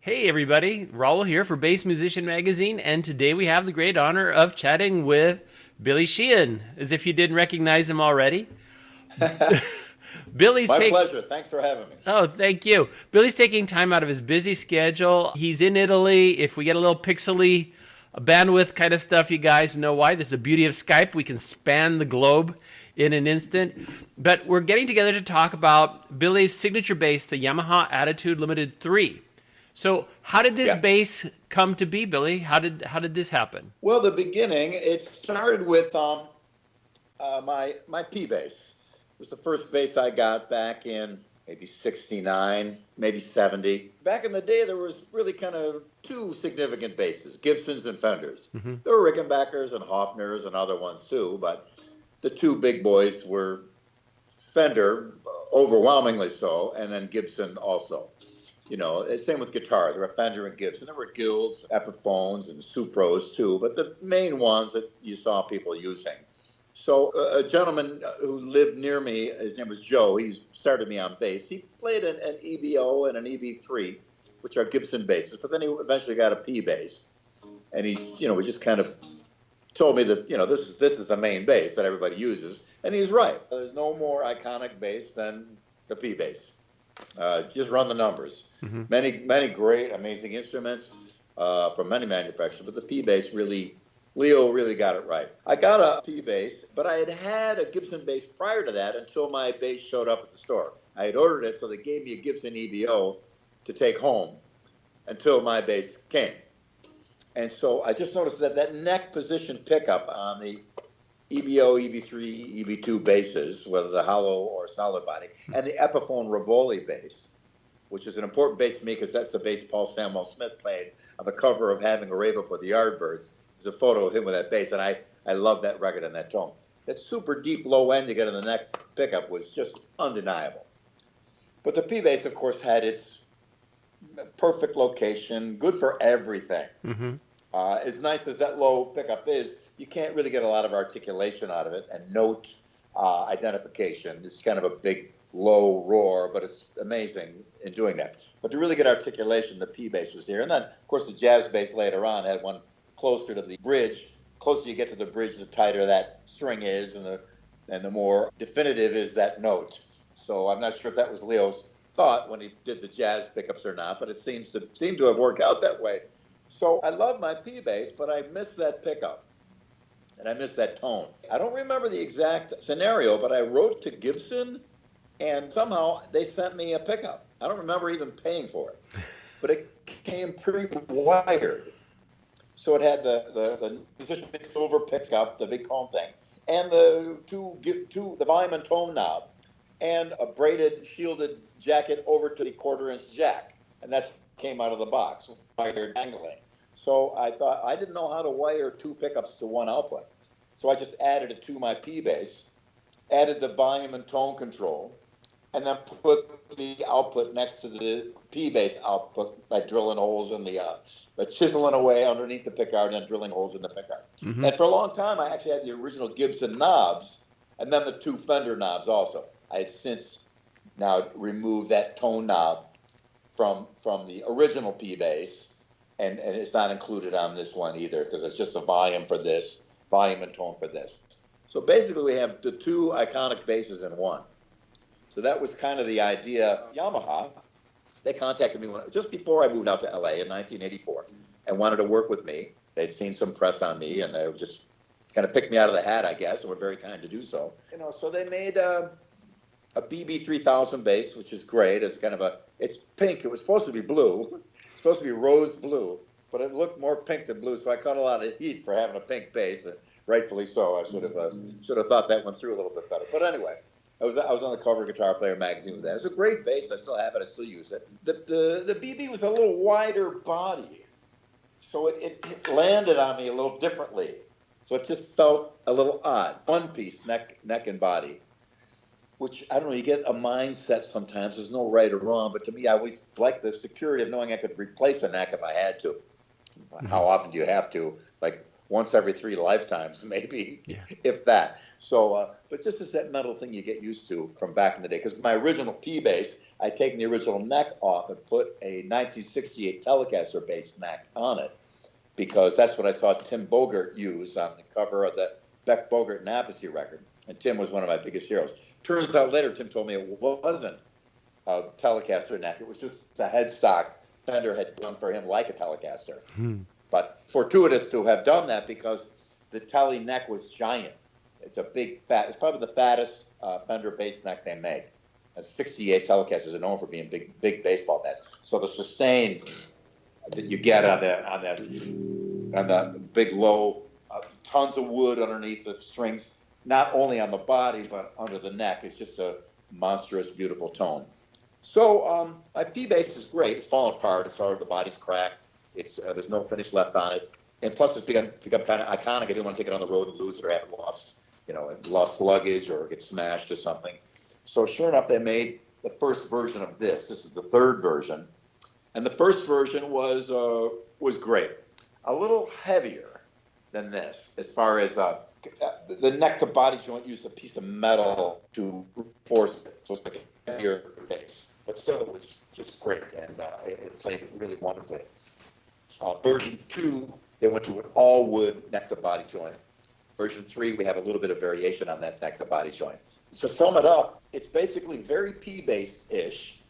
Hey everybody, Raul here for Bass Musician Magazine, and today we have the great honor of chatting with Billy Sheehan, as if you didn't recognize him already. Billy's My take pleasure. Thanks for having me. Oh, thank you. Billy's taking time out of his busy schedule. He's in Italy. If we get a little pixely bandwidth kind of stuff, you guys know why. This is the beauty of Skype. We can span the globe in an instant. But we're getting together to talk about Billy's signature bass, the Yamaha Attitude Limited 3. So how did this Yeah. bass come to be, Billy? How did this happen? Well, the beginning, it started with my P bass. It was the first bass I got back in maybe 69, maybe 70. Back in the day, there was really kind of two significant basses, Gibsons and Fenders. Mm-hmm. There were Rickenbackers and Hofners and other ones too, but the two big boys were Fender, overwhelmingly so, and then Gibson also. You know, same with guitar. There were Fender and Gibson. There were Guilds, Epiphones, and Supros too, but the main ones that you saw people using. So a gentleman who lived near me, his name was Joe, he started me on bass. He played an EBO and an EB3, which are Gibson basses, but then he eventually got a P bass. And he just kind of told me that, this is the main bass that everybody uses. And he's right. There's no more iconic bass than the P bass. Just run the numbers. Mm-hmm. Many great, amazing instruments from many manufacturers, but the P bass Leo really got it right. I got a P bass, but I had a Gibson bass prior to that until my bass showed up at the store. I had ordered it, so they gave me a Gibson EBO to take home until my bass came. And so I just noticed that neck position pickup on the EBO, EB3, EB2 basses, whether the hollow or solid body, and the Epiphone Rivoli bass, which is an important bass to me because that's the bass Paul Samuel Smith played on the cover of Having a Rave Up with the Yardbirds. There's a photo of him with that bass, and I love that record and that tone. That super deep low end you get in the neck pickup was just undeniable. But the P bass, of course, had its perfect location, good for everything. Mm-hmm. As nice as that low pickup is, you can't really get a lot of articulation out of it and note identification. It's kind of a big, low roar, but it's amazing in doing that. But to really get articulation, the P bass was here. And then, of course, the jazz bass later on had one closer to the bridge. Closer you get to the bridge, the tighter that string is, and the more definitive is that note. So I'm not sure if that was Leo's thought when he did the jazz pickups or not, but it seemed to have worked out that way. So I love my P bass, but I miss that pickup. And I miss that tone. I don't remember the exact scenario, but I wrote to Gibson, and somehow they sent me a pickup. I don't remember even paying for it, but it came pre-wired. So it had the position big silver pickup, the big comb thing, and the the volume and tone knob, and a braided shielded jacket over to the 1/4-inch jack, and that came out of the box, wired dangling. So I thought, I didn't know how to wire two pickups to one output. So I just added it to my P bass, added the volume and tone control, and then put the output next to the P bass output by drilling holes in by chiseling away underneath the pickguard and then drilling holes in the pickguard. Mm-hmm. And for a long time, I actually had the original Gibson knobs and then the two Fender knobs also. I had since now removed that tone knob from the original P bass. And it's not included on this one either because it's just a volume for this, volume and tone for this. So basically we have the two iconic basses in one. So that was kind of the idea. Yamaha, they contacted me just before I moved out to LA in 1984 and wanted to work with me. They'd seen some press on me and they just kind of picked me out of the hat, I guess, and were very kind to do so. So they made a BB3000 bass, which is great. It's pink. It was supposed to be blue. Supposed to be rose blue, but it looked more pink than blue, so I caught a lot of heat for having a pink bass, rightfully so. I should have thought that one through a little bit better. But anyway, I was on the cover of Guitar Player magazine with that. It was a great bass. I still have it. I still use it. The BB was a little wider body, so it landed on me a little differently. So it just felt a little odd. One piece, neck and body. Which, I don't know, you get a mindset sometimes. There's no right or wrong, but to me, I always liked the security of knowing I could replace a neck if I had to. Mm-hmm. How often do you have to? Like once every 3 lifetimes, maybe, Yeah. if that. So, but just as that metal thing you get used to from back in the day. Because my original P bass, I'd taken the original neck off and put a 1968 Telecaster bass neck on it, because that's what I saw Tim Bogert use on the cover of the Beck Bogert and Appice record. And Tim was one of my biggest heroes. Turns out later, Tim told me it wasn't a Telecaster neck. It was just a headstock Fender had done for him like a Telecaster. But fortuitous to have done that, because the Tele neck was giant. It's a big, fat, it's probably the fattest Fender bass neck they make. And 68 Telecasters are known for being big baseball bats. So the sustain that you get on the big low, tons of wood underneath the strings, not only on the body but under the neck, is just a monstrous, beautiful tone. So my P bass is great. It's falling apart. It's hard. The body's cracked. It's there's no finish left on it, and plus it's become kind of iconic. I didn't want to take it on the road and lose it, or have it lost luggage, or get smashed or something. So sure enough, they made the first version of this. This is the third version, and the first version was great. A little heavier than this, as far as the neck to body joint used a piece of metal to reinforce it, so it's like a heavier bass. But still, it was just great, and it played really wonderfully. Version 2, they went to an all-wood neck-to-body joint. Version 3, we have a little bit of variation on that neck-to-body joint. So sum it up, it's basically very P-based-ish.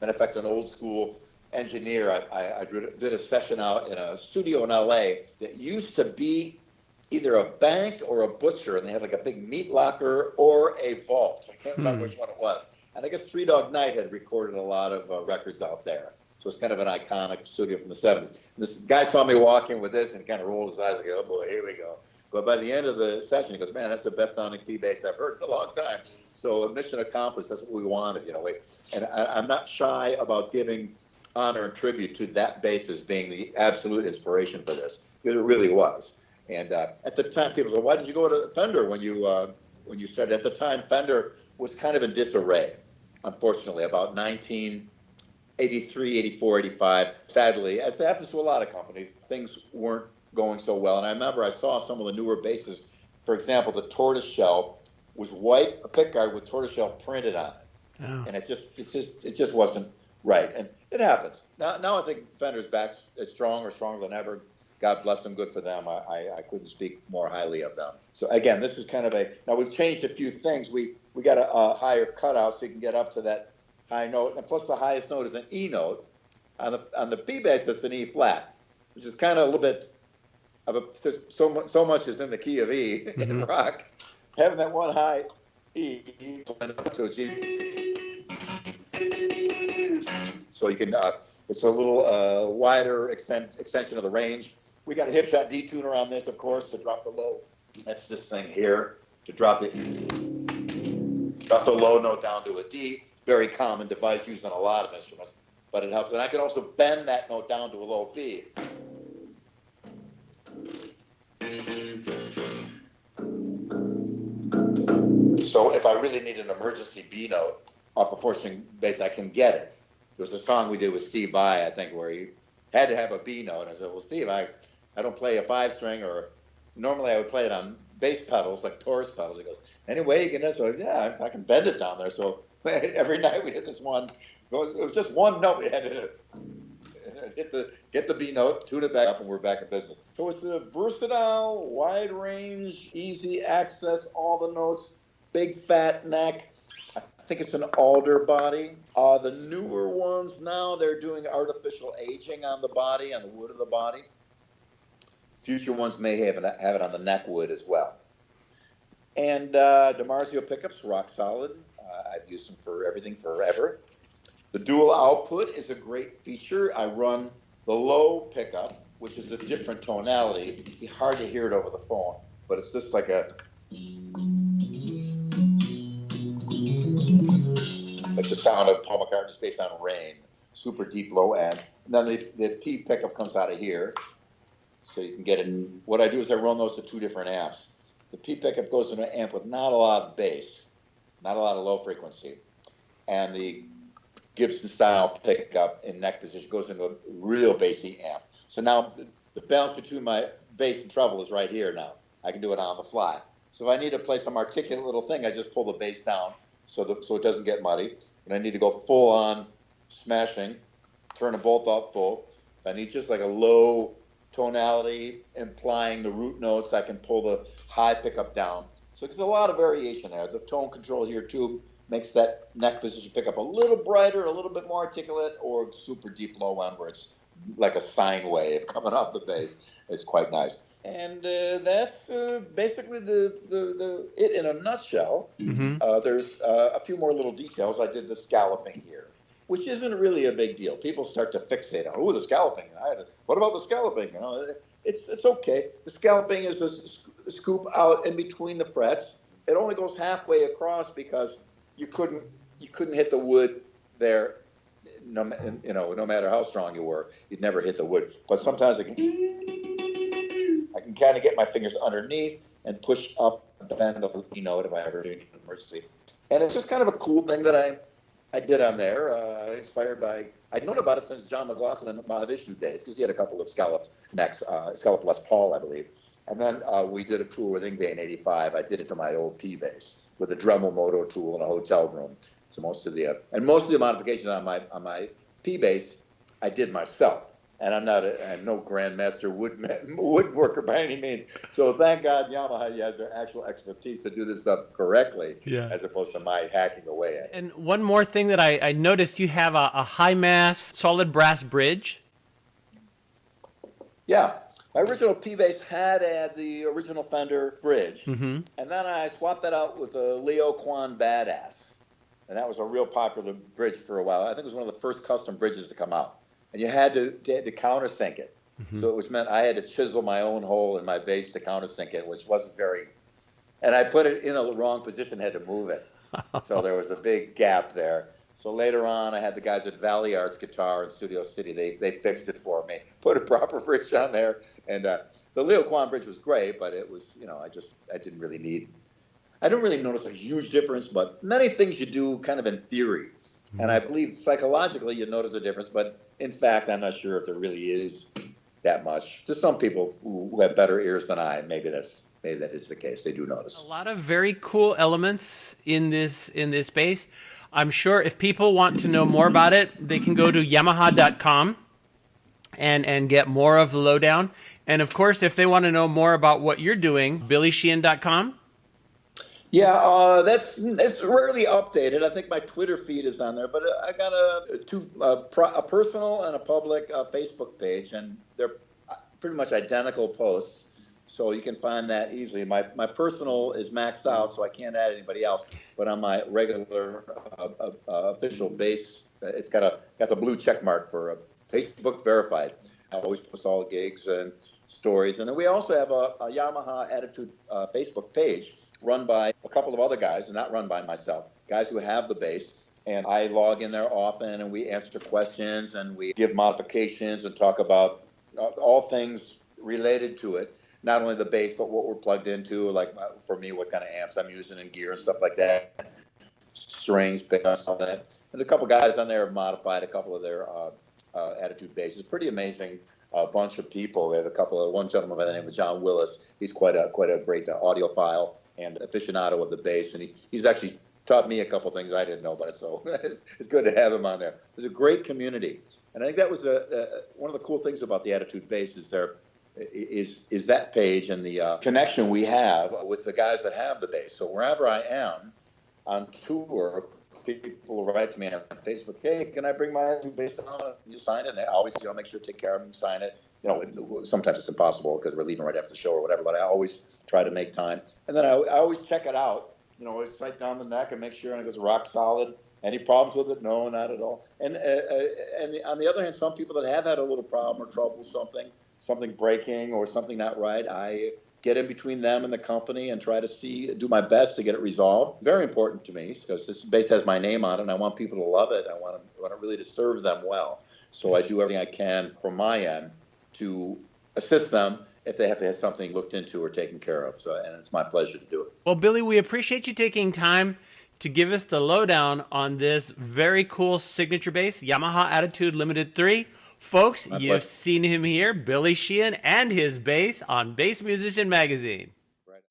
In fact, an old-school engineer, I did a session out in a studio in L.A. that used to be either a bank or a butcher, and they had like a big meat locker or a vault. I can't remember which one it was. And I guess Three Dog Night had recorded a lot of records out there. So it's kind of an iconic studio from the 70s. And this guy saw me walking with this and kind of rolled his eyes like, oh boy, here we go. But by the end of the session, he goes, man, that's the best sounding P bass I've heard in a long time. So mission accomplished. That's what we wanted, And I'm not shy about giving honor and tribute to that bass as being the absolute inspiration for this, because it really was. And at the time, people said, why did you go to Fender when you started? At the time, Fender was kind of in disarray, unfortunately, about 1983, 84, 85. Sadly, as happens to a lot of companies, things weren't going so well. And I remember I saw some of the newer basses. For example, the tortoiseshell was white, a pickguard with tortoiseshell printed on it. Oh. And it just wasn't right. And it happens. Now I think Fender's back as strong or stronger than ever. God bless them, good for them. I couldn't speak more highly of them. So again, this is kind of now we've changed a few things. We got a higher cutout so you can get up to that high note. And plus the highest note is an E note. On the B bass, it's an E flat, which is kind of a little bit of so much is in the key of E in rock. Having that one high E to a G. So you can, it's a little wider extension of the range. We got a hip shot detuner on this, of course, to drop the low. That's this thing here, to drop the low note down to a D. Very common device used on a lot of instruments, but it helps. And I can also bend that note down to a low B. So if I really need an emergency B note off a 4-string bass, I can get it. There was a song we did with Steve Vai, I think, where he had to have a B note. And I said, well, Steve, I don't play a 5-string, or normally I would play it on bass pedals, like Taurus pedals. He goes, anyway, you can do it. So yeah, I can bend it down there. So every night we hit this one. It was just one note we had to get the B note, tune it back up, and we're back in business. So it's a versatile, wide range, easy access, all the notes, big fat neck. I think it's an alder body. The newer ones now, they're doing artificial aging on the body, on the wood of the body. Future ones may have it on the neck wood as well. And DiMarzio pickups, rock solid. I've used them for everything forever. The dual output is a great feature. I run the low pickup, which is a different tonality. It'd be hard to hear it over the phone, but it's just like the sound of Paul McCartney's based on Rain, super deep low end. And then the P pickup comes out of here, so you can get it. What I do is I run those to 2 different amps. The P pickup goes into an amp with not a lot of bass, not a lot of low frequency, and the Gibson style pickup in neck position goes into a real bassy amp. So now the balance between my bass and treble is right here now. I can do it on the fly. So if I need to play some articulate little thing, I just pull the bass down so it doesn't get muddy. And I need to go full on smashing, turn them both up full. If I need just like a low tonality implying the root notes, I can pull the high pickup down. So there's a lot of variation there. The tone control here too makes that neck position pick up a little brighter, a little bit more articulate, or super deep low end where it's like a sine wave coming off the bass. It's quite nice. And that's basically it in a nutshell. Mm-hmm. There's a few more little details. I did the scalloping here, which isn't really a big deal. People start to fixate on, the scalloping. What about the scalloping? You know, it's okay. The scalloping is a scoop out in between the frets. It only goes halfway across because you couldn't hit the wood there. No matter how strong you were, you'd never hit the wood. But sometimes I can kind of get my fingers underneath and push up and bend the note if I ever do an emergency. And it's just kind of a cool thing that I did on there, inspired by, I'd known about it since John McLaughlin Mahavishnu days, because he had a couple of scalloped necks, scalloped Les Paul, I believe. And then we did a tour with Yngwie in '85. I did it to my old P bass with a Dremel Moto tool in a hotel room. So most of the modifications on my P bass I did myself. And I'm no grandmaster woodworker by any means. So thank God Yamaha has their actual expertise to do this stuff correctly, as opposed to my hacking away at it. And one more thing that I noticed, you have a high mass solid brass bridge. Yeah. My original P-Bass had the original Fender bridge, Mm-hmm. and then I swapped that out with a Leo Kwan Badass. And that was a real popular bridge for a while. I think it was one of the first custom bridges to come out. And you had to countersink it. Mm-hmm. So it meant I had to chisel my own hole in my bass to countersink it, which wasn't very... And I put it in a wrong position, had to move it. So there was a big gap there. So later on, I had the guys at Valley Arts Guitar in Studio City. They fixed it for me, put a proper bridge on there. And the Leo Kwan bridge was great, but it was, I didn't really notice a huge difference, but many things you do kind of in theory. And I believe psychologically you notice a difference, but in fact, I'm not sure if there really is that much. To some people who have better ears than I, maybe that is the case. They do notice. A lot of very cool elements in this bass. I'm sure if people want to know more about it, they can go to Yamaha.com and get more of the lowdown. And of course, if they want to know more about what you're doing, BillySheehan.com. Yeah, that's rarely updated. I think my Twitter feed is on there, but I got a personal and a public Facebook page, and they're pretty much identical posts. So you can find that easily. My personal is maxed out, so I can't add anybody else. But on my regular official base, it's got the blue check mark for Facebook verified. I always post all the gigs and stories. And then we also have a Yamaha Attitude Facebook page run by a couple of other guys, and not run by myself, guys who have the bass. And I log in there often, and we answer questions, and we give modifications and talk about all things related to it. Not only the bass, but what we're plugged into, like for me, what kind of amps I'm using and gear and stuff like that. Strings, pickups, all that. And a couple guys on there have modified a couple of their Attitude basses. Pretty amazing bunch of people. They have one gentleman by the name of John Willis. He's quite a great audiophile and aficionado of the bass. And he's actually taught me a couple things I didn't know about it. So it's good to have him on there. There's a great community. And I think that was one of the cool things about the Attitude bass is that page and the connection we have with the guys that have the bass. So wherever I am on tour, people write to me on Facebook, hey, can I bring my Attitude bass on? You sign it. And I always make sure to take care of them, sign it. Sometimes it's impossible because we're leaving right after the show or whatever, but I always try to make time. And then I always check it out. Always sight down the neck and make sure it goes rock solid. Any problems with it? No, not at all. And on the other hand, some people that have had a little problem or trouble with something breaking or something not right, I get in between them and the company and try to do my best to get it resolved. Very important to me because this bass has my name on it and I want people to love it. I want it really to serve them well. So I do everything I can from my end to assist them if they have to have something looked into or taken care of. And it's my pleasure to do it. Well, Billy, we appreciate you taking time to give us the lowdown on this very cool signature bass, Yamaha Attitude Limited 3. Folks, My you've pleasure. seen him here, Billy Sheehan and his bass on Bass Musician Magazine. Right.